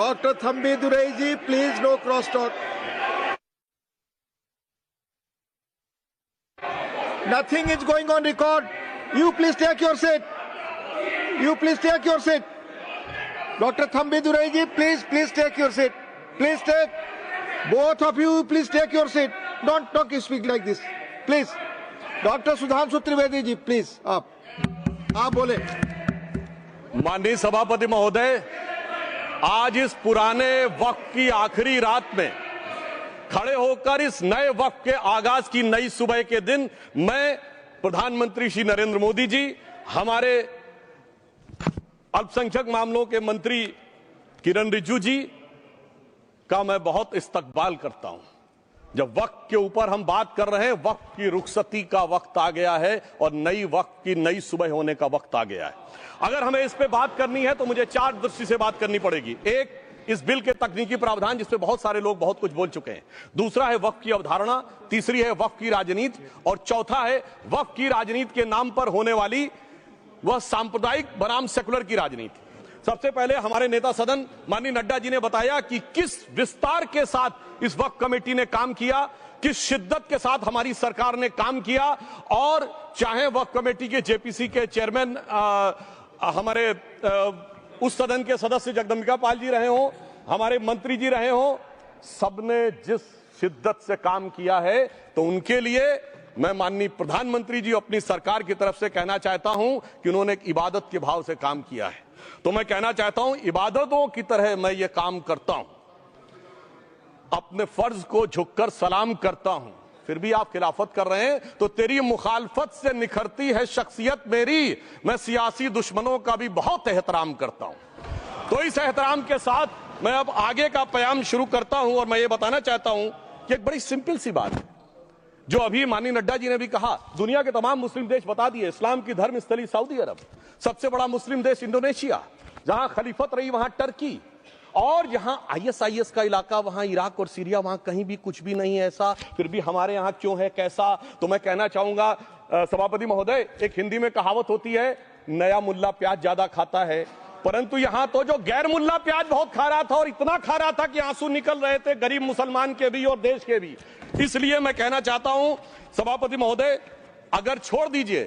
Dr. Thambi Duraiji, please no crosstalk. Nothing is going on record. You please take your seat. You please take your seat. Dr. Thambi Duraiji, please take your seat. Please take. Both of you, please take your seat. Don't speak like this. Please. Dr. Sudhanshu Trivedi ji, please. आप बोले. माननीय सभापति महोदय, आज इस पुराने वक्त की आखिरी रात में खड़े होकर इस नए वक्त के आगाज की नई सुबह के दिन मैं प्रधानमंत्री श्री नरेंद्र मोदी जी, हमारे अल्पसंख्यक मामलों के मंत्री किरण रिजिजू जी का मैं बहुत इस्तकबाल करता हूं। जब वक्त के ऊपर हम बात कर रहे हैं, वक्त की रुखसती का वक्त आ गया है और नई वक्त की नई सुबह होने का वक्त आ गया है। अगर हमें इस पे बात करनी है तो मुझे चार दृष्टि से बात करनी पड़ेगी। एक, इस बिल के तकनीकी प्रावधान जिसपे बहुत सारे लोग बहुत कुछ बोल चुके हैं। दूसरा है वक्त की अवधारणा, तीसरी है वक्त की राजनीति और चौथा है वक्त की राजनीति के नाम पर होने वाली वह सांप्रदायिक बनाम सेकुलर की राजनीति। सबसे पहले हमारे नेता सदन माननीय नड्डा जी ने बताया कि किस विस्तार के साथ इस वक्त कमेटी ने काम किया, किस शिद्दत के साथ हमारी सरकार ने काम किया। और चाहे वक्त कमेटी के जेपीसी के चेयरमैन हमारे उस सदन के सदस्य जगदम्बिका पाल जी रहे हो, हमारे मंत्री जी रहे हो, सबने जिस शिद्दत से काम किया है, तो उनके लिए मैं माननीय प्रधानमंत्री जी अपनी सरकार की तरफ से कहना चाहता हूं कि उन्होंने एक इबादत के भाव से काम किया है। तो मैं कहना चाहता हूं, इबादतों की तरह मैं ये काम करता हूं, अपने फर्ज को झुककर सलाम करता हूं, फिर भी आप खिलाफत कर रहे हैं तो तेरी मुखालफत से निखरती है शख्सियत मेरी। मैं सियासी दुश्मनों का भी बहुत एहतराम करता हूं। तो इस एहतराम के साथ मैं अब आगे का बयान शुरू करता हूं और मैं ये बताना चाहता हूं कि एक बड़ी सिंपल सी बात है जो अभी माननीय नड्डा जी ने भी कहा। दुनिया के तमाम मुस्लिम देश बता दिए, इस्लाम की धर्म स्थली सऊदी अरब, सबसे बड़ा मुस्लिम देश इंडोनेशिया, जहां खलीफत रही वहां टर्की, और जहां आईएसआईएस का इलाका वहां इराक और सीरिया, वहां कहीं भी कुछ भी नहीं है ऐसा, फिर भी हमारे यहां क्यों है कैसा। तो मैं कहना चाहूंगा सभापति महोदय, एक हिंदी में कहावत होती है, नया मुल्ला प्याज ज्यादा खाता है, परंतु यहां तो जो गैर मुल्ला प्याज बहुत खा रहा था और इतना खा रहा था कि आंसू निकल रहे थे गरीब मुसलमान के भी और देश के भी। इसलिए मैं कहना चाहता हूं सभापति महोदय, अगर छोड़ दीजिए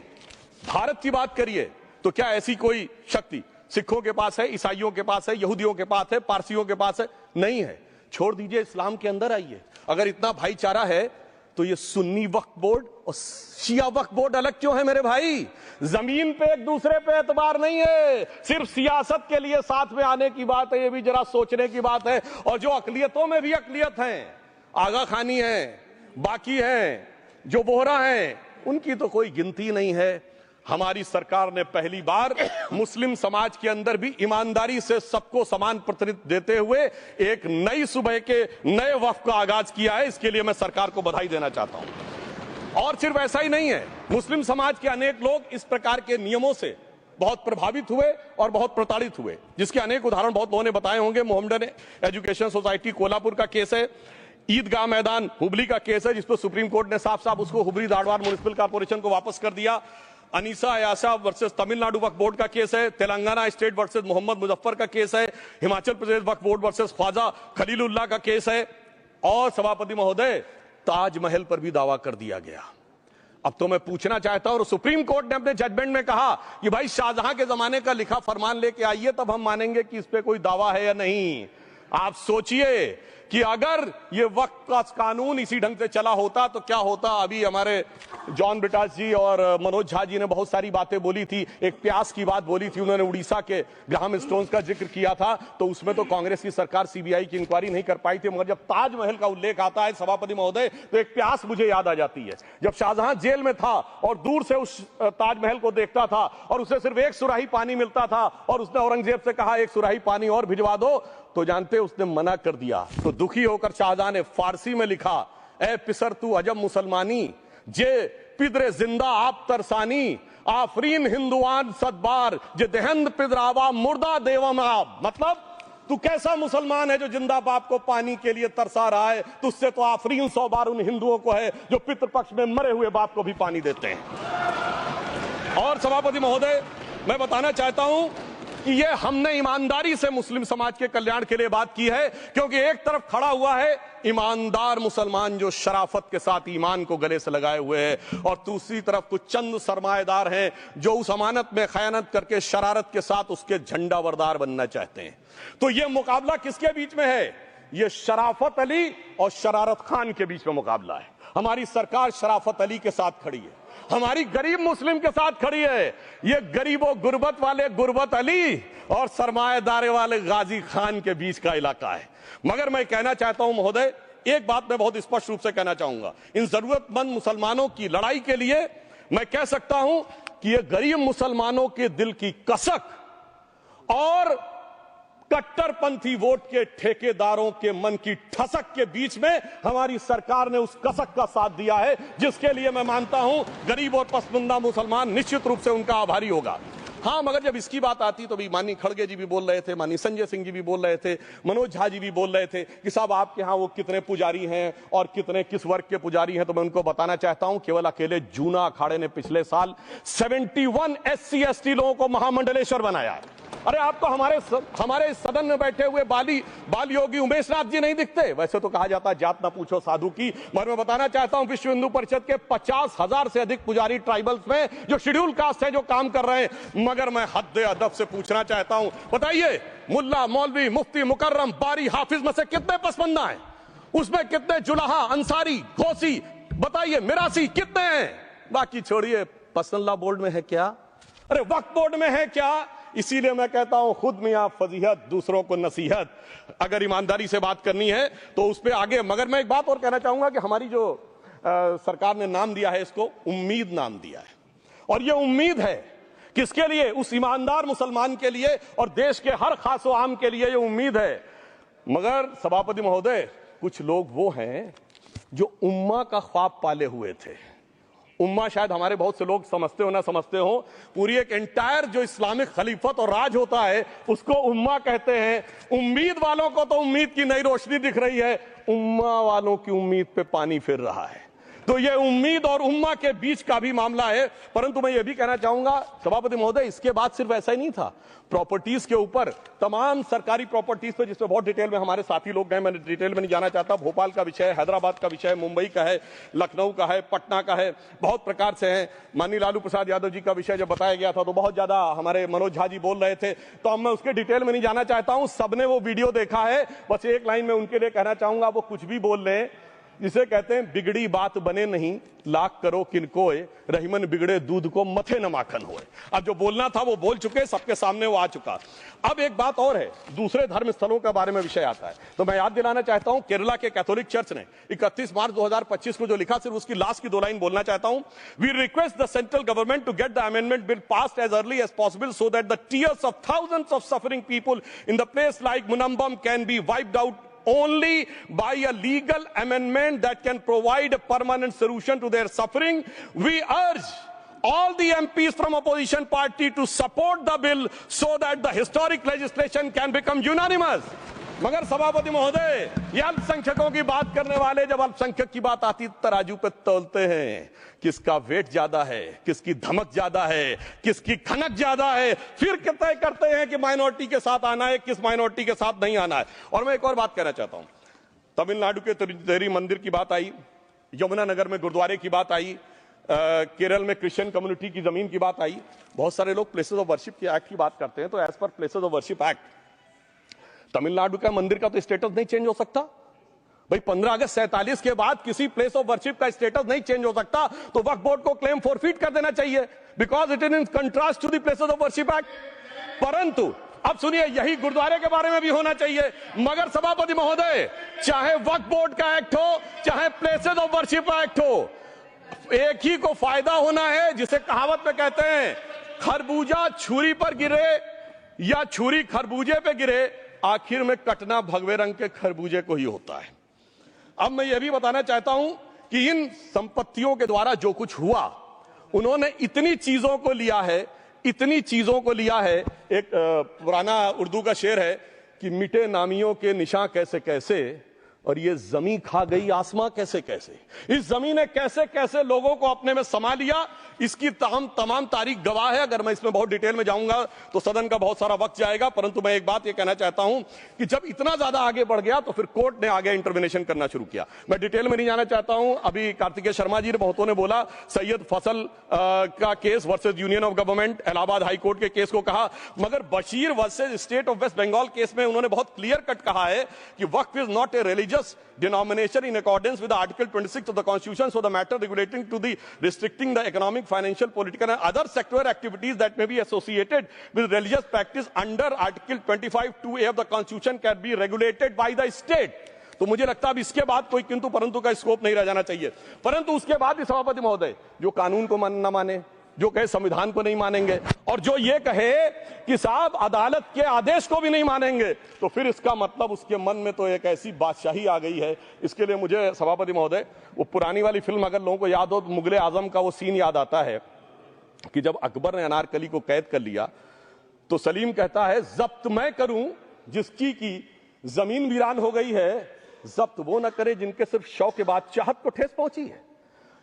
भारत की बात करिए तो क्या ऐसी कोई शक्ति सिखों के पास है, ईसाइयों के पास है, यहूदियों के पास है, पारसियों के पास है? नहीं है। छोड़ दीजिए, इस्लाम के अंदर आइए। अगर इतना भाईचारा है तो ये सुन्नी वक्फ बोर्ड और शिया वक्फ बोर्ड अलग क्यों है मेरे भाई? जमीन पे एक दूसरे पे एतबार नहीं है, सिर्फ सियासत के लिए साथ में आने की बात है। ये भी जरा सोचने की बात है। और जो अकलियतों में भी अकलियत है, आगा खानी है, बाकी है, जो बोहरा है, उनकी तो कोई गिनती नहीं है। हमारी सरकार ने पहली बार मुस्लिम समाज के अंदर भी ईमानदारी से सबको समान प्रतिनिधित्व देते हुए एक नई सुबह के नए वक्त का आगाज किया है। इसके लिए मैं सरकार को बधाई देना चाहता हूं। और सिर्फ ऐसा ही नहीं है, मुस्लिम समाज के अनेक लोग इस प्रकार के नियमों से बहुत प्रभावित हुए और बहुत प्रताड़ित हुए, जिसके अनेक उदाहरण बहुत लोगों ने बताए होंगे। मोहम्मडन एजुकेशन सोसाइटी कोल्हापुर का केस है, ईदगाह मैदान हुबली का केस है, जिसको सुप्रीम कोर्ट ने साफ साफ उसको हुबली धारवाड़ म्युनिसिपल कॉर्पोरेशन को वापस कर दिया। अनीसा अयासा वर्सेस तमिलनाडु वक्फ बोर्ड का केस है, तेलंगाना स्टेट वर्सेस मोहम्मद मुजफ्फर का केस है, हिमाचल प्रदेश वक्फ बोर्ड वर्सेस ख्वाजा खलीलुल्लाह का केस है, और सभापति महोदय ताजमहल पर भी दावा कर दिया गया। अब तो मैं पूछना चाहता हूं, और सुप्रीम कोर्ट ने अपने जजमेंट में कहा कि भाई शाहजहां के जमाने का लिखा फरमान लेके आइए, तब हम मानेंगे कि इस पे कोई दावा है या नहीं। आप सोचिए कि अगर ये वक्त का कानून इसी ढंग से चला होता तो क्या होता। अभी हमारे जॉन ब्रिटास जी और मनोज झा जी ने बहुत सारी बातें बोली थी। एक प्यास की बात बोली थी, उन्होंने उड़ीसा के ग्राहम स्टोन्स का जिक्र किया था, तो उसमें तो कांग्रेस की सरकार सीबीआई की इंक्वायरी नहीं कर पाई थी। मगर जब ताजमहल का उल्लेख आता है सभापति महोदय, तो एक प्यास मुझे याद आ जाती है। जब शाहजहां जेल में था और दूर से उस ताजमहल को देखता था और उसे सिर्फ एक सुराही पानी मिलता था और उसने औरंगजेब से कहा एक सुराही पानी और भिजवा दो, तो जानते उसने मना कर दिया। तो दुखी होकर शाहजहां ने फारसी में लिखा, ए पिसर तू अजब मुसलमानी, जे पिदरे जिंदा आप तरसानी, आफरीन हिंदुआन सदबार, जे देहंद पिदरावा मुर्दा देवम आप। मतलब तू कैसा मुसलमान है जो जिंदा बाप को पानी के लिए तरसा रहा है? तुझसे तो आफरीन 100 बार उन हिंदुओं को है जो पितृपक्ष में मरे हुए बाप को भी पानी देते हैं। और सभापति महोदय, मैं बताना चाहता हूं कि ये हमने ईमानदारी से मुस्लिम समाज के कल्याण के लिए बात की है, क्योंकि एक तरफ खड़ा हुआ है ईमानदार मुसलमान जो शराफत के साथ ईमान को गले से लगाए हुए हैं, और दूसरी तरफ कुछ चंद सरमाएदार हैं जो उस अमानत में खयानत करके शरारत के साथ उसके झंडा बरदार बनना चाहते हैं। तो ये मुकाबला किसके बीच में है? ये शराफत अली और शरारत खान के बीच में मुकाबला है। हमारी सरकार शराफत अली के साथ खड़ी है, हमारी गरीब मुस्लिम के साथ खड़ी है। ये गरीबों गुर्बत वाले गुर्बत अली और सरमाएदार वाले गाजी खान के बीच का इलाका है। मगर मैं कहना चाहता हूं महोदय, एक बात मैं बहुत स्पष्ट रूप से कहना चाहूंगा, इन जरूरतमंद मुसलमानों की लड़ाई के लिए मैं कह सकता हूं कि ये गरीब मुसलमानों के दिल की कसक और कट्टरपंथी वोट के ठेकेदारों के मन की ठसक के बीच में हमारी सरकार ने उस कसक का साथ दिया है, जिसके लिए मैं मानता हूं गरीब और पसमानदा मुसलमान निश्चित रूप से उनका आभारी होगा। हां, मगर जब इसकी बात आती तो भी माननीय खड़गे जी भी बोल रहे थे, माननीय संजय सिंह जी भी बोल रहे थे, मनोज झा जी भी बोल रहे थे कि साहब आपके यहां वो कितने पुजारी हैं और कितने किस वर्ग के पुजारी हैं। तो मैं उनको बताना चाहता हूं, केवल अकेले जूना अखाड़े ने पिछले साल 71 SC ST लोगों को महामंडलेश्वर बनाया। अरे आपको हमारे सदन में बैठे हुए बाल योगी उमेश नाथ जी नहीं दिखते? वैसे तो कहा जाता है जात ना पूछो साधु की, मगर मैं बताना चाहता हूं विश्व हिंदू परिषद के 50,000 से अधिक पुजारी ट्राइबल्स में जो शेड्यूल कास्ट है जो काम कर रहे हैं। मगर मैं हद अदब से पूछना चाहता हूं, बताइए मुल्ला मौलवी मुफ्ती मुकर्रम बारी हाफिज में से कितने पसमंदा हैं? उसमें कितने जुलाहा अंसारी घोसी बताइए मिरासी कितने हैं? बाकी छोड़िए, पसंदला बोर्ड में है क्या? अरे वक्फ बोर्ड में है क्या? इसीलिए मैं कहता हूं खुद मियां फजीहत दूसरों को नसीहत। अगर ईमानदारी से बात करनी है तो उस पर आगे। मगर मैं एक बात और कहना चाहूंगा कि हमारी जो सरकार ने नाम दिया है, इसको उम्मीद नाम दिया है, और ये उम्मीद है किसके लिए? उस ईमानदार मुसलमान के लिए और देश के हर खास व आम के लिए ये उम्मीद है। मगर सभापति महोदय, कुछ लोग वो हैं जो उम्मा का ख्वाब पाले हुए थे। उम्मा शायद हमारे बहुत से लोग समझते हो ना समझते हो, पूरी एक एंटायर जो इस्लामिक खलीफत और राज होता है उसको उम्मा कहते हैं। उम्मीद वालों को तो उम्मीद की नई रोशनी दिख रही है, उम्मा वालों की उम्मीद पे पानी फिर रहा है। तो ये उम्मीद और उम्मा के बीच का भी मामला है। परंतु मैं ये भी कहना चाहूंगा सभापति महोदय, इसके बाद सिर्फ ऐसा ही नहीं था, प्रॉपर्टीज के ऊपर, तमाम सरकारी प्रॉपर्टीज पे जिसपे बहुत डिटेल में हमारे साथी लोग गए, मैं डिटेल में नहीं जाना चाहता। भोपाल का विषय, हैदराबाद का विषय, मुंबई का है, लखनऊ का है, पटना का है, बहुत प्रकार से है। माननीय लालू प्रसाद यादव जी का विषय जब बताया गया था तो बहुत ज्यादा हमारे मनोज झा जी बोल रहे थे, तो अब मैं उसके डिटेल में नहीं जाना चाहता हूं। सबने वो वीडियो देखा है, बस एक लाइन में उनके लिए कहना चाहूंगा, वो कुछ भी बोल रहे, जिसे कहते हैं बिगड़ी बात बने नहीं, लाख करो किनकोए, रहीमन बिगड़े दूध को मथे न माखन होए। अब जो बोलना था वो बोल चुके, सबके सामने वो आ चुका। अब एक बात और है, दूसरे धर्म स्थलों के बारे में विषय आता है, तो मैं याद दिलाना चाहता हूं केरला के कैथोलिक चर्च ने 31 मार्च 2025 को जो लिखा, सिर्फ उसकी लास्ट की 2 लाइन बोलना चाहता हूं। We request the central government to get the amendment bill passed as early as possible so that the tears of thousands of suffering people in the place like Munambam can be wiped out only by a legal amendment that can provide a permanent solution to their suffering. We urge all the MPs from opposition party to support the bill so that the historic legislation can become unanimous. मगर सभापति महोदय, ये अल्पसंख्यकों की बात करने वाले जब अल्पसंख्यक की बात आती तराजू पे तोलते हैं, किसका वेट ज्यादा है, किसकी धमक ज्यादा है, किसकी खनक ज्यादा है, फिर तय करते हैं कि माइनॉरिटी के साथ आना है, किस माइनॉरिटी के साथ नहीं आना है। और मैं एक और बात कहना चाहता हूं, तमिलनाडु के तिरुचेरी मंदिर की बात आई, यमुनानगर में गुरुद्वारे की बात आई, केरल में क्रिश्चियन कम्युनिटी की जमीन की बात आई। बहुत सारे लोग प्लेसेस ऑफ वर्शिप के एक्ट की बात करते हैं, तो एज पर places of worship act Tamil Nadu का मंदिर का तो स्टेटस नहीं चेंज हो सकता भाई। 15 अगस्त 47 के बाद किसी प्लेस ऑफ वर्शिप का स्टेटस नहीं चेंज हो सकता, तो वक्फ बोर्ड को क्लेम फॉरफिट कर देना चाहिए, because it is in contrast to the places of worship act. परंतु अब सुनिए, यही गुरुद्वारे के बारे में भी होना चाहिए। मगर सभापति महोदय, चाहे वक्फ बोर्ड का एक्ट हो, चाहे प्लेसेस ऑफ वर्शिप एक्ट हो, एक ही को फायदा होना है, जिसे कहावत में कहते हैं खरबूजा छुरी पर गिरे या छुरी खरबूजे पे गिरे, आखिर में कटना भगवे रंग के खरबूजे को ही होता है। अब मैं यह भी बताना चाहता हूं कि इन संपत्तियों के द्वारा जो कुछ हुआ, उन्होंने इतनी चीजों को लिया है, इतनी चीजों को लिया है। एक पुराना उर्दू का शेर है कि मिटे नामियों के निशान कैसे कैसे और ये जमीन खा गई आसमां कैसे कैसे। इस जमीन ने कैसे कैसे लोगों को अपने में समा लिया, इसकी तमाम तारीख गवाह है। अगर मैं इसमें बहुत डिटेल में जाऊंगा तो सदन का बहुत सारा वक्त जाएगा, परंतु मैं एक बात ये कहना चाहता हूं कि जब इतना ज्यादा आगे बढ़ गया तो फिर कोर्ट ने आगे इंटरवेंशन करना शुरू किया। मैं डिटेल में नहीं जाना चाहता हूं। अभी कार्तिकेय शर्मा जी ने बहुतों ने बोला सैयद फैसल का case versus union of government, Allahabad high court के केस को कहा, मगर Bashir versus state of West Bengal case में उन्होंने बहुत क्लियर कट कहा है कि waqf is not a religious denomination in accordance with the Article 26 of the Constitution, so the matter relating to the restricting the economic, financial, political and other sectoral activities that may be associated with religious practice under Article 25(2)(a) of the Constitution can be regulated by the state. तो मुझे लगता है अब इसके बाद कोई किंतु परंतु का स्कोप नहीं रह जाना चाहिए। परंतु उसके बाद भी सभापति महोदय जो कानून को न माने, जो कहे संविधान को नहीं मानेंगे और जो ये कहे कि साहब अदालत के आदेश को भी नहीं मानेंगे, तो फिर इसका मतलब उसके मन में तो एक ऐसी बादशाही आ गई है। इसके लिए मुझे सभापति महोदय वो पुरानी वाली फिल्म अगर लोगों को याद हो तो मुगले आजम का वो सीन याद आता है कि जब अकबर ने अनारकली को कैद कर लिया तो सलीम कहता है जब्त मैं करूं जिसकी की जमीन वीरान हो गई है, जब्त वो न करे जिनके सिर्फ शौक के बाद चाहत को ठेस पहुंची है।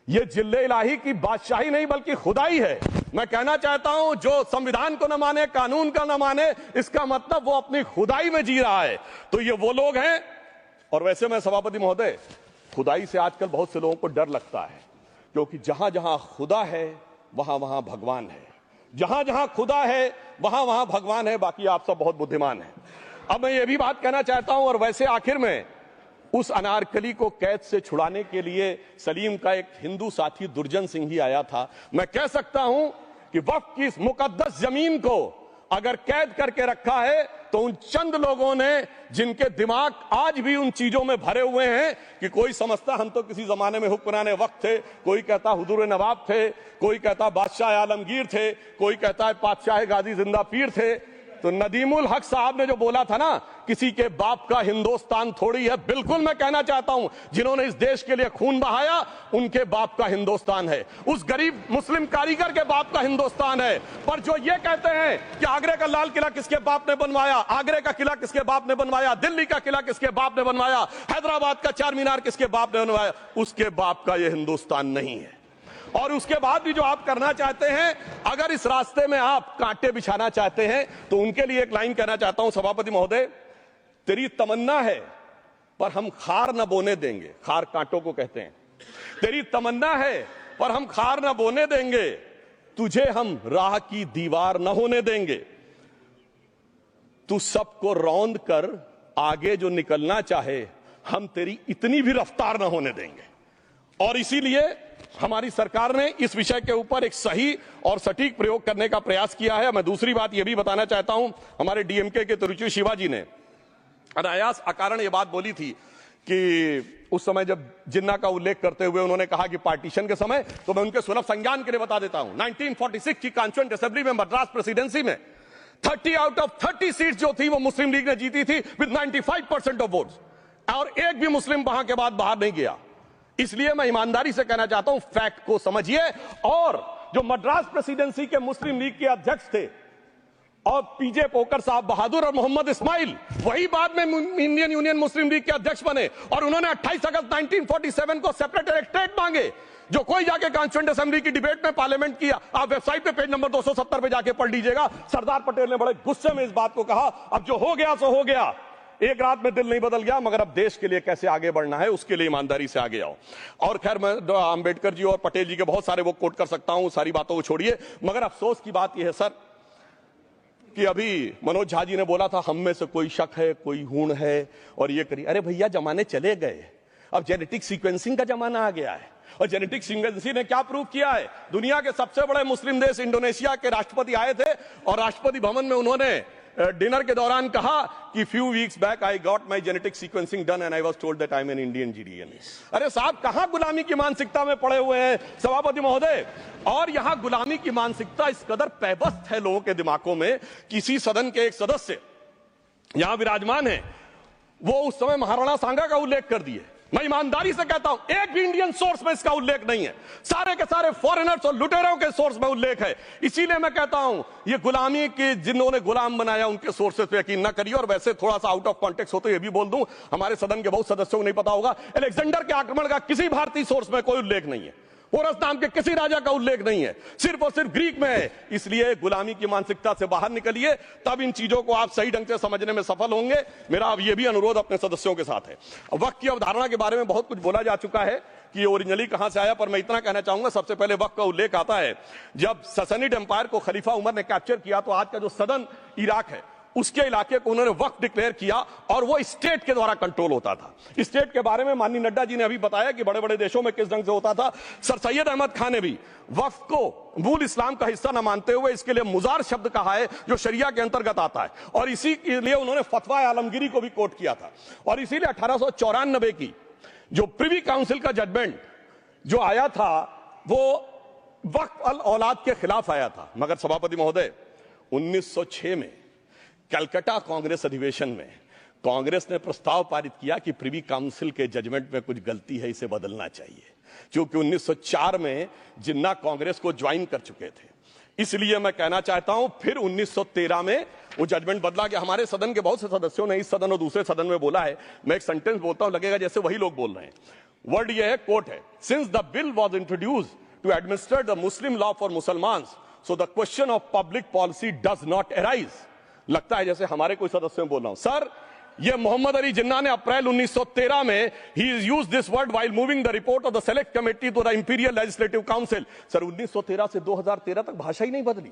ये जिल्ले इलाही की बादशाही नहीं बल्कि खुदाई है। मैं कहना चाहता हूं जो संविधान को न माने, कानून का न माने, इसका मतलब वो अपनी खुदाई में जी रहा है। तो ये वो लोग हैं। और वैसे मैं सभापति महोदय खुदाई से आजकल बहुत से लोगों को डर लगता है, क्योंकि जहां जहां खुदा है वहां वहां भगवान है, जहां जहां खुदा है वहां वहां भगवान है। बाकी आप सब बहुत बुद्धिमान हैं। अब मैं ये भी बात कहना चाहता हूं, और वैसे आखिर में उस अनारकली को कैद से छुड़ाने के लिए सलीम का एक हिंदू साथी दुर्जन सिंह ही आया था। मैं कह सकता हूं कि वक्फ की इस मुकद्दस जमीन को अगर कैद करके रखा है तो उन चंद लोगों ने जिनके दिमाग आज भी उन चीजों में भरे हुए हैं कि कोई समझता हम तो किसी जमाने में हुक्मरान वक्त थे, कोई कहता हुजूर नवाब थे, कोई कहता बादशाह आलमगीर थे, कोई कहता है बादशाह गाजी जिंदा पीर थे। तो नदीमुल हक साहब ने जो बोला था ना, किसी के बाप का हिंदुस्तान थोड़ी है, बिल्कुल मैं कहना चाहता हूं जिन्होंने इस देश के लिए खून बहाया उनके बाप का हिंदुस्तान है, उस गरीब मुस्लिम कारीगर के बाप का हिंदुस्तान है। पर जो ये कहते हैं कि आगरे का लाल किला किसके बाप ने बनवाया, आगरे का किला किसके बाप ने बनवाया, दिल्ली का किला किसके बाप ने बनवाया, हैदराबाद का चार मीनार किसके बाप ने बनवाया, उसके बाप का यह हिंदुस्तान नहीं है। और उसके बाद भी जो आप करना चाहते हैं, अगर इस रास्ते में आप कांटे बिछाना चाहते हैं, तो उनके लिए एक लाइन कहना चाहता हूं सभापति महोदय, तेरी तमन्ना है पर हम खार न बोने देंगे, खार कांटों को कहते हैं, तेरी तमन्ना है पर हम खार न बोने देंगे, तुझे हम राह की दीवार न होने देंगे, तू सबको रौंद कर आगे जो निकलना चाहे हम तेरी इतनी भी रफ्तार न होने देंगे। और इसीलिए हमारी सरकार ने इस विषय के ऊपर एक सही और सटीक प्रयोग करने का प्रयास किया है। मैं दूसरी बात यह भी बताना चाहता हूं, हमारे डीएमके के तिरुचि शिवाजी ने अनायास अकारण यह बात बोली थी कि उस समय जब जिन्ना का उल्लेख करते हुए उन्होंने कहा कि पार्टीशन के समय, तो मैं उनके सुलभ संज्ञान के लिए बता देता हूं, 1946 की कॉन्स्टिट्यूएंट असेंबली में मद्रास प्रेसिडेंसी में 30 आउट ऑफ 30 सीट जो थी वो मुस्लिम लीग ने जीती थी विद 95% ऑफ वोट्स, और एक भी मुस्लिम वहां के बाद बाहर नहीं गया। इसलिए मैं ईमानदारी से कहना चाहता हूं फैक्ट को समझिए। और जो मद्रास प्रेसिडेंसी के मुस्लिम लीग के अध्यक्ष थे और पीजे पोकर साहब बहादुर और मोहम्मद इस्माइल, वही बाद में इंडियन यूनियन मुस्लिम लीग के अध्यक्ष बने, और उन्होंने 28 अगस्त 1947 को सेपरेट इलेक्टोरेट मांगे, जो कोई जाके कॉन्स्टिट्यूएंट असेंबली की डिबेट में पार्लियामेंट किया। आप वेबसाइट पे पेज नंबर 270 पे जाके पढ़ लीजिएगा। सरदार पटेल ने बड़े गुस्से में इस बात को कहा, अब जो हो गया सो हो गया, एक रात में दिल नहीं बदल गया, मगर अब देश के लिए कैसे आगे बढ़ना है उसके लिए ईमानदारी से आगे आओ। और खैर मैं अंबेडकर जी और पटेल जी के बहुत सारे वो कोट कर सकता हूं, सारी बातों को छोड़िए, मगर अफसोस की बात यह है सर कि अभी मनोज झा जी ने बोला था हम में से कोई शक है, कोई हूण है और ये करिए। अरे भैया जमाने चले गए, अब जेनेटिक सीक्वेंसिंग का जमाना आ गया है। और जेनेटिक सीक्वेंसिंग ने क्या प्रूव किया है, दुनिया के सबसे बड़े मुस्लिम देश इंडोनेशिया के राष्ट्रपति आए थे और राष्ट्रपति भवन में उन्होंने डिनर के दौरान कहा कि few weeks back I got my genetic sequencing done and I was told that I am an Indian GDNA. अरे साहब कहां गुलामी की मानसिकता में पड़े हुए हैं सभापति महोदय। और यहां गुलामी की मानसिकता इस कदर पैबस्त है लोगों के दिमागों में, किसी सदन के एक सदस्य यहां विराजमान है, वो उस समय महाराणा सांगा का उल्लेख कर दिए मैं ईमानदारी से कहता हूं, एक भी इंडियन सोर्स में इसका उल्लेख नहीं है। सारे के सारे फॉरेनर्स और लुटेरों के सोर्स में उल्लेख है। इसीलिए मैं कहता हूं, ये गुलामी के जिन्होंने गुलाम बनाया उनके सोर्सेस पे यकीन ना करिए। और वैसे थोड़ा सा आउट ऑफ कॉन्टेक्स्ट हो तो ये भी बोल दूं, हमारे सदन के बहुत सदस्यों को नहीं पता होगा, अलेक्जेंडर के आक्रमण का किसी भारतीय सोर्स में कोई उल्लेख नहीं है। पोरस नाम के किसी राजा का उल्लेख नहीं है, सिर्फ और सिर्फ ग्रीक में है। इसलिए गुलामी की मानसिकता से बाहर निकलिए, तब इन चीजों को आप सही ढंग से समझने में सफल होंगे। मेरा अब यह भी अनुरोध अपने सदस्यों के साथ है। वक्त की अवधारणा के बारे में बहुत कुछ बोला जा चुका है कि ये ओरिजिनली कहां से आया, पर मैं इतना कहना चाहूंगा, सबसे पहले वक्त का उल्लेख आता है जब ससनीड एम्पायर को खलीफा उमर ने कैप्चर किया, तो आज का जो सदर्न इराक है उसके इलाके को उन्होंने वक्फ डिक्लेयर किया और वो स्टेट के द्वारा कंट्रोल होता था। स्टेट के बारे में माननीय नड्डा जी ने अभी बताया कि बड़े बड़े देशों में किस ढंग से होता था। सर सैयद अहमद खान ने भी वक्फ को मूल इस्लाम का हिस्सा न मानते हुए इसके लिए मुजार शब्द कहा है, जो शरिया के अंतर्गत आता है, और इसी के लिए उन्होंने फतवा आलमगीरी को भी कोट किया था। और इसीलिए 1894 की जो प्रिवी काउंसिल का जजमेंट जो आया था वो वक्फ अल औलाद के खिलाफ आया था। मगर सभापति महोदय, 1906 में कलकत्ता कांग्रेस अधिवेशन में कांग्रेस ने प्रस्ताव पारित किया कि प्रिवी काउंसिल के जजमेंट में कुछ गलती है, इसे बदलना चाहिए। क्योंकि 1904 में जिन्ना कांग्रेस को ज्वाइन कर चुके थे, इसलिए मैं कहना चाहता हूं फिर 1913 में वो जजमेंट बदला गया। हमारे सदन के बहुत से सदस्यों ने इस सदन और दूसरे सदन में बोला है, मैं एक सेंटेंस बोलता हूं, लगेगा जैसे वही लोग बोल रहे हैं। वर्ड ये है, कोट है, since the bill was introduce to administer the Muslim law for मुसलमान्स, so the question of public policy does not arise. लगता है जैसे हमारे कोई सदस्य बोल रहा हूं। सर, ये मोहम्मद अली जिन्ना ने अप्रैल 1913 में he used this word while moving the report of the select committee to the imperial legislative council. Sir, 1913 से 2013 तक भाषा ही नहीं बदली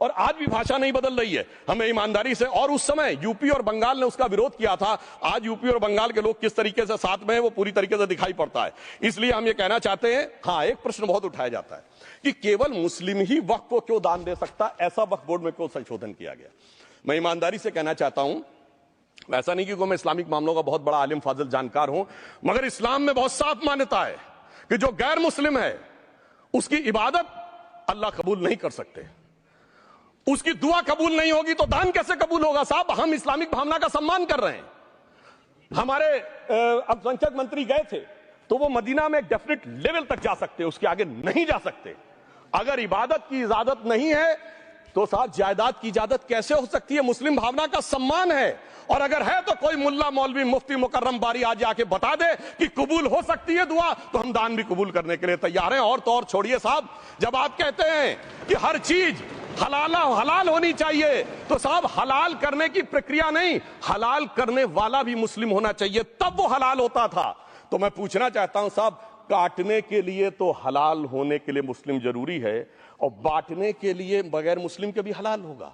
और आज भी भाषा नहीं बदल रही है। हमें ईमानदारी से, और उस समय यूपी और बंगाल ने उसका विरोध किया था। आज यूपी और बंगाल के लोग किस तरीके से साथ में है वो पूरी तरीके से दिखाई पड़ता है। इसलिए हम ये कहना चाहते हैं, हाँ, एक प्रश्न बहुत उठाया जाता है कि केवल मुस्लिम ही वक्फ को क्यों दान दे सकता, ऐसा वक्फ बोर्ड में क्यों संशोधन किया गया। मैं ईमानदारी से कहना चाहता हूं, ऐसा नहीं कि मैं इस्लामिक मामलों का बहुत बड़ा आलिम फाजिल जानकार हूं, मगर इस्लाम में बहुत साफ मान्यता है कि जो गैर मुस्लिम है उसकी इबादत अल्लाह कबूल नहीं कर सकते, उसकी दुआ कबूल नहीं होगी तो दान कैसे कबूल होगा। साहब, हम इस्लामिक भावना का सम्मान कर रहे हैं। हमारे अल्पसंख्यक मंत्री गए थे तो वो मदीना में एक डेफिनेट लेवल तक जा सकते, उसके आगे नहीं जा सकते। अगर इबादत की इजाजत नहीं है तो साथ जायदाद की इजाजत कैसे हो सकती है। मुस्लिम भावना का सम्मान है, और अगर है तो कोई मुल्ला मौलवी मुफ्ती मुकर्रम बारी आज आके बता दे कि कबूल हो सकती है दुआ, तो हम दान भी कबूल करने के लिए तैयार हैं। और तो और छोड़िए साहब, जब आप कहते हैं कि हर चीज हलाल होनी चाहिए, तो साहब हलाल करने की प्रक्रिया नहीं, हलाल करने वाला भी मुस्लिम होना चाहिए, तब वो हलाल होता था। तो मैं पूछना चाहता हूं साहब, काटने के लिए तो हलाल होने के लिए मुस्लिम जरूरी है और बांटने के लिए बगैर मुस्लिम के भी हलाल होगा,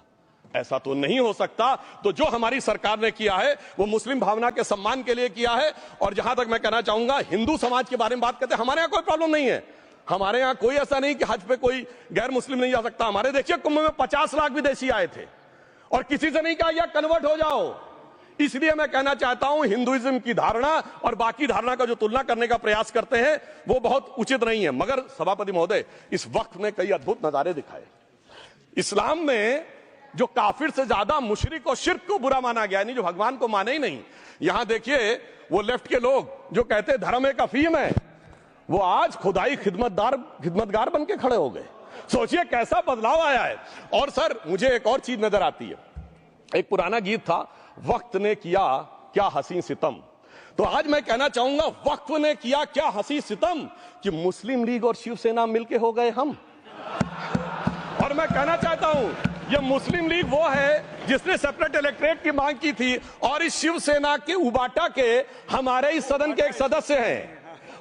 ऐसा तो नहीं हो सकता। तो जो हमारी सरकार ने किया है वो मुस्लिम भावना के सम्मान के लिए किया है। और जहां तक मैं कहना चाहूंगा, हिंदू समाज के बारे में बात करते हैं, हमारे यहां कोई प्रॉब्लम नहीं है। हमारे यहां कोई ऐसा नहीं कि हज पे कोई गैर मुस्लिम नहीं जा सकता। हमारे देखिए कुंभ में 50 लाख विदेशी आए थे और किसी से नहीं कहा या कन्वर्ट हो जाओ। इसलिए मैं कहना चाहता हूं, हिंदुइज्म की धारणा और बाकी धारणा का जो तुलना करने का प्रयास करते हैं वो बहुत उचित नहीं है। मगर सभापति महोदय, इस वक्त ने कई अद्भुत नजारे दिखाए। इस्लाम में जो काफिर से ज्यादा मुशरिक और शिर्क को बुरा माना गया, नहीं जो भगवान को माने ही नहीं। यहां देखिए वो लेफ्ट के लोग जो कहते धर्म एक अफीम है, वो आज खुदाई खिदमतगार बन के खड़े हो गए। सोचिए कैसा बदलाव आया है। और सर, मुझे एक और चीज नजर आती है। एक पुराना गीत था, वक्त ने किया क्या हसी सितम। तो आज मैं कहना चाहूंगा, वक्त ने किया क्या हसी सितम कि मुस्लिम लीग और शिवसेना मिलके हो गए हम। और मैं कहना चाहता हूं, ये मुस्लिम लीग वो है जिसने सेपरेट इलेक्टोरेट की मांग की थी, और इस शिवसेना के उबाटा के हमारे इस सदन के एक सदस्य हैं।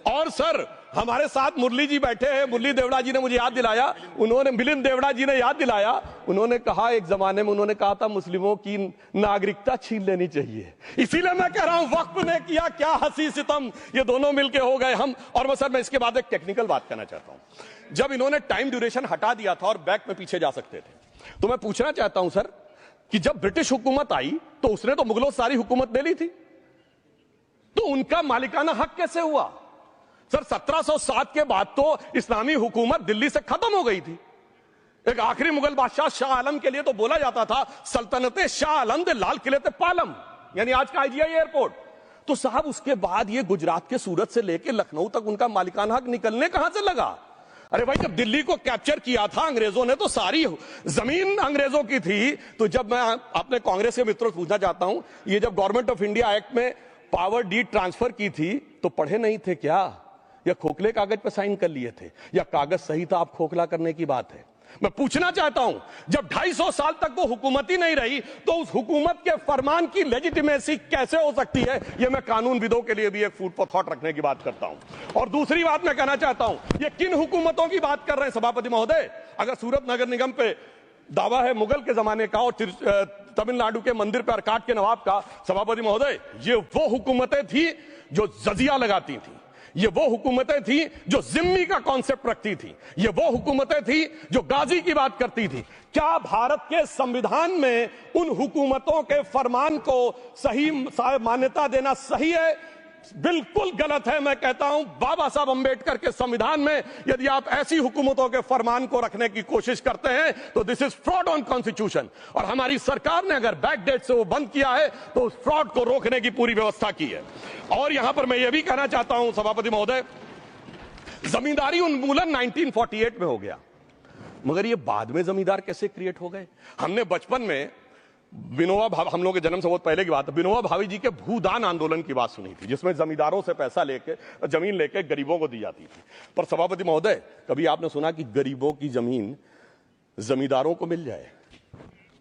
और सर, हमारे साथ मुरली जी बैठे हैं, मुरली देवड़ा जी ने मुझे याद दिलाया, उन्होंने मिलिंद देवड़ा जी ने याद दिलाया, उन्होंने कहा एक जमाने में उन्होंने कहा था मुस्लिमों की नागरिकता छीन लेनी चाहिए। इसीलिए मैं कह रहा हूं, वक्त ने किया क्या हसी सितम, ये दोनों मिलके हो गए हम। और सर, मैं इसके बाद एक टेक्निकल बात करना चाहता हूं। जब इन्होंने टाइम ड्यूरेशन हटा दिया था और बैक में पीछे जा सकते थे, तो मैं पूछना चाहता हूं सर कि जब ब्रिटिश हुकूमत आई तो उसने तो मुगलों सारी हुकूमत ले ली थी, तो उनका मालिकाना हक कैसे हुआ। सर, 1707 के बाद तो इस्लामी हुकूमत दिल्ली से खत्म हो गई थी। एक आखिरी मुगल बादशाह शाह आलम के लिए तो बोला जाता था सल्तनते शाह आलम दे लाल किले ते पालम, यानी आज का आईजीआई एयरपोर्ट। तो साहब उसके बाद ये गुजरात के सूरत से लेकर लखनऊ तक उनका मालिकाना हक निकलने कहां से लगा? अरे भाई, जब दिल्ली को कैप्चर किया था अंग्रेजों ने तो सारी जमीन अंग्रेजों की थी। तो जब मैं अपने कांग्रेस के मित्रों से पूछना चाहता हूं, ये जब गवर्नमेंट ऑफ इंडिया एक्ट में पावर डीड ट्रांसफर की थी तो पढ़े नहीं थे क्या? या खोखले कागज पर साइन कर लिए थे? या कागज सही था, आप खोखला करने की बात है? मैं पूछना चाहता हूं, जब 250 साल तक वो हुकूमत ही नहीं रही तो उस हुकूमत के फरमान की लेजिटिमेसी कैसे हो सकती है? ये मैं कानूनविदों के लिए भी एक फूड फॉर थॉट रखने की बात करता हूं। और दूसरी बात मैं कहना चाहता हूं, ये किन हुकूमतों की बात कर रहे हैं सभापति महोदय? अगर सूरत नगर निगम पे दावा है मुगल के जमाने का और तमिलनाडु के मंदिर पर अरकाट के नवाब का, सभापति महोदय, ये वो हुकूमतें थी जो जजिया लगाती थी, ये वो हुकूमतें थी जो जिम्मी का कॉन्सेप्ट रखती थी, ये वो हुकूमतें थी जो गाजी की बात करती थी। क्या भारत के संविधान में उन हुकूमतों के फरमान को सही मान्यता देना सही है? बिल्कुल गलत है। मैं कहता हूं, बाबा साहब अंबेडकर के संविधान में यदि आप ऐसी हुकूमतों के फरमान को रखने की कोशिश करते हैं तो this is fraud on constitution. और हमारी सरकार ने अगर बैक डेट से वो बंद किया है तो उस फ्रॉड को रोकने की पूरी व्यवस्था की है। और यहां पर मैं ये भी कहना चाहता हूं सभापति महोदय, जमींदारी उन्मूलन 1948 में हो गया, मगर ये बाद में जमींदार कैसे क्रिएट हो गए? हमने बचपन में विनोबा भावे, हम लोग के जन्म से बहुत पहले की बात है, विनोबा भावे जी के भूदान आंदोलन की बात सुनी थी, जिसमें जमींदारों से पैसा लेके जमीन लेके गरीबों को दी जाती थी। पर सभापति महोदय, कभी आपने सुना कि गरीबों की जमीन जमींदारों को मिल जाए?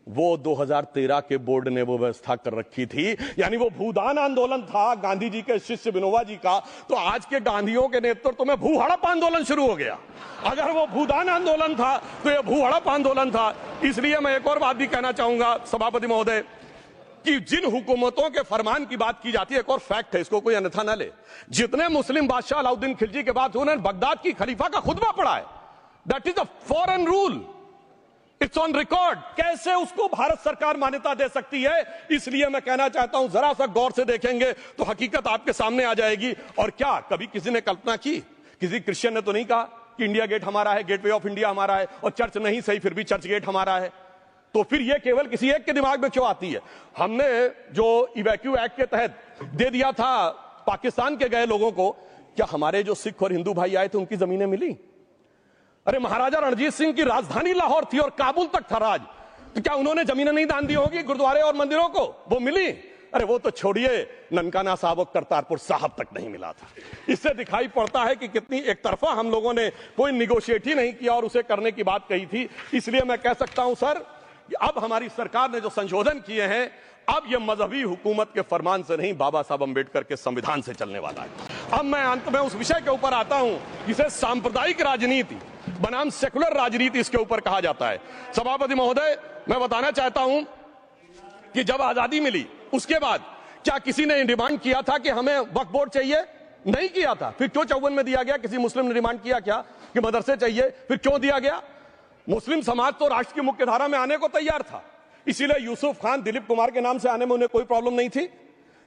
वो 2013 के बोर्ड ने वो व्यवस्था कर रखी थी। यानी वो भूदान आंदोलन था गांधी जी के शिष्य विनोबा जी का, तो आज के गांधियों के नेतृत्व में भू हड़प आंदोलन शुरू हो गया। अगर वो भूदान आंदोलन था तो ये भू हड़प आंदोलन था। इसलिए मैं एक और बात भी कहना चाहूंगा सभापति महोदय कि जिन हुकूमतों के फरमान की बात की जाती है, एक और फैक्ट है, इसको कोई अन्यथा ना ले, जितने मुस्लिम बादशाह अलाउद्दीन खिलजी के बाद उन्होंने बगदाद की खलीफा का खुतबा पढ़ा है। That is a foreign rule, it's on record. कैसे उसको भारत सरकार मान्यता दे सकती है? इसलिए मैं कहना चाहता हूं, जरा सा गौर से देखेंगे तो हकीकत आपके सामने आ जाएगी। और क्या कभी किसी ने कल्पना की, किसी क्रिश्चियन ने तो नहीं कहा कि इंडिया गेट हमारा है, गेटवे ऑफ इंडिया हमारा है, और चर्च नहीं सही फिर भी चर्च गेट हमारा है? तो फिर यह केवल किसी एक के दिमाग में क्यों आती है? हमने जो इवैक्यू एक्ट के तहत दे दिया था पाकिस्तान के गए लोगों को, क्या हमारे जो सिख और हिंदू भाई आए थे उनकी जमीनें मिली? अरे महाराजा रणजीत सिंह की राजधानी लाहौर थी और काबुल तक था राज, तो क्या उन्होंने जमीनें नहीं दान दी होगी गुरुद्वारे और मंदिरों को? वो मिली। अरे वो तो छोड़िए, ननकाना साहब और करतारपुर साहब तक नहीं मिला था। इससे दिखाई पड़ता है कि कितनी एक तरफा हम लोगों ने कोई निगोशिएट ही नहीं किया और उसे करने की बात कही थी। इसलिए मैं कह सकता हूं सर, अब हमारी सरकार ने जो संशोधन किए हैं, अब यह मजहबी हुकूमत के फरमान से नहीं, बाबा साहब अंबेडकर के संविधान से चलने वाला है। अब मैं अंत में उस विषय के ऊपर आता हूं जिसे सांप्रदायिक राजनीति बनाम सेकुलर राजनीति इसके ऊपर कहा जाता है। सभापति महोदय, मैं बताना चाहता हूं कि जब आजादी मिली उसके बाद क्या किसी ने डिमांड किया था कि हमें वक्फ बोर्ड चाहिए? नहीं किया था। फिर क्यों 54 में दिया गया? किसी मुस्लिम ने डिमांड किया क्या कि मदरसे चाहिए? फिर क्यों दिया गया? मुस्लिम समाज तो राष्ट्र की मुख्य धारा में आने को तैयार था, इसीलिए यूसुफ खान, दिलीप कुमार के नाम से आने में उन्हें कोई प्रॉब्लम नहीं थी।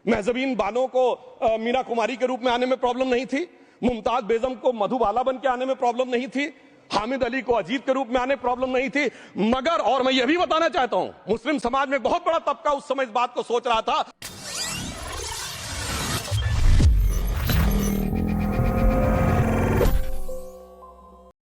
महजबीन बानो को मीना कुमारी के रूप में आने में प्रॉब्लम नहीं थी। मुमताज बेगम को मधुबाला बन के आने में प्रॉब्लम नहीं थी। हामिद अली को अजीत के रूप में आने प्रॉब्लम नहीं थी। मगर, और मैं यह भी बताना चाहता हूं, मुस्लिम समाज में बहुत बड़ा तबका उस समय इस बात को सोच रहा था